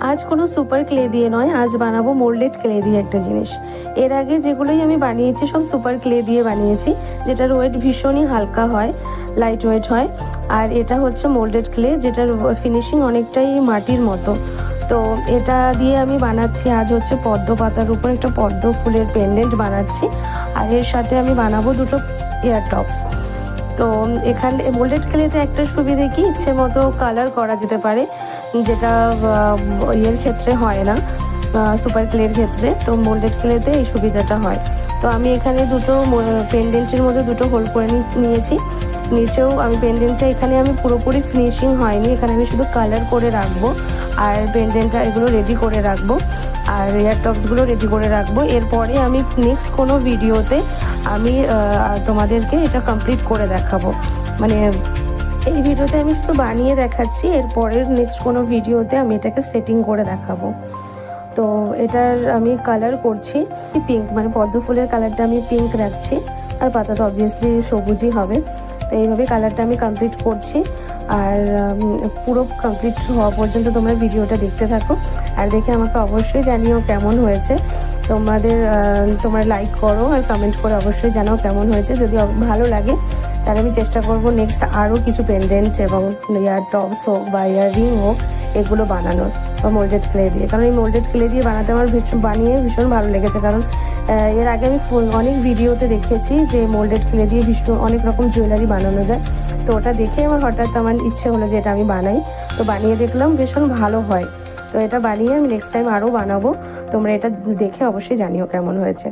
আজ কোনো super clay দিয়ে নয়, আজ বানাবো মোল্ডেড ক্লে দিয়ে একটা জিনিস। এর আগে যেগুলোই আমি বানিয়েছি সব সুপার ক্লে দিয়ে বানিয়েছি, যেটার ওয়েট ভীষণই হালকা হয়, লাইট ওয়েট হয়। আর এটা হচ্ছে মোল্ডেড ক্লে, যেটার ফিনিশিং অনেকটাই মাটির মতো। তো এটা দিয়ে আমি বানাচ্ছি আজ হচ্ছে পদ্ম পাতার উপর একটা পদ্ম ফুলের পেন্ডেন্ট বানাচ্ছি। আর এর সাথে আমি বানাবো দুটো ইয়ার টপস। তো এখানে মোল্ডেড ক্লেতে একটা সুবিধে কি, ইচ্ছে মতো কালার করা যেতে পারে, যেটা ইয়ের ক্ষেত্রে হয় না, সুপার ক্লের ক্ষেত্রে। তো মোল্ডেড ক্লেতে এই সুবিধাটা হয়। তো আমি এখানে দুটো পেন্ডেন্টের মধ্যে দুটো হোল করে নিয়েছি। নিচেও আমি পেন্ডেন্টটা এখানে আমি পুরোপুরি ফিনিশিং হয়নি, এখানে আমি শুধু কালার করে রাখবো আর পেন্ডেন্টটা এগুলো রেডি করে রাখবো আর এয়ার টপসগুলো রেডি করে রাখবো। এরপরে আমি নেক্সট কোনো ভিডিওতে আমি তোমাদেরকে এটা কমপ্লিট করে দেখাবো। মানে এই ভিডিওতে আমি শুধু বানিয়ে দেখাচ্ছি, এরপরের নেক্সট কোনো ভিডিওতে আমি এটাকে সেটিং করে দেখাবো। তো এটার আমি কালার করছি পিঙ্ক, মানে পদ্ম ফুলের কালারটা আমি পিঙ্ক রাখছি, আর পাতা তো অবভিয়াসলি সবুজই হবে। তো এইভাবে কালারটা আমি কমপ্লিট করছি। আর পুরো কমপ্লিট হওয়া পর্যন্ত তোমরা ভিডিওটা দেখতে থাকো, আর দেখে আমাকে অবশ্যই জানিও কেমন হয়েছে। তোমরা লাইক করো আর কমেন্ট করে অবশ্যই জানাও কেমন হয়েছে। যদি ভালো লাগে তাহলে আমি চেষ্টা করবো নেক্সট আরও কিছু পেন্ডেন্ট এবং ইয়ার টপস হোক বা ইয়ার রিং হোক এগুলো বানানোর, বা মোল্ডেড ক্লে দিয়ে। কারণ এই মোল্ডেড ক্লে দিয়ে বানাতে আমার ভীষণ ভালো লেগেছে। কারণ এর আগে আমি অনেক ভিডিওতে দেখেছি যে মোল্ডেড ক্লে দিয়ে অনেক রকম জুয়েলারি বানানো যায়। তো ওটা দেখে হঠাৎ আমার ইচ্ছে হলো যে এটা আমি বানাই। তো বানিয়ে দেখলাম ভীষণ ভালো হয়। তো এটা বানিয়ে আমি নেক্সট টাইম আরও বানাবো। তোমরা এটা দেখে অবশ্যই জানিও কেমন হয়েছে।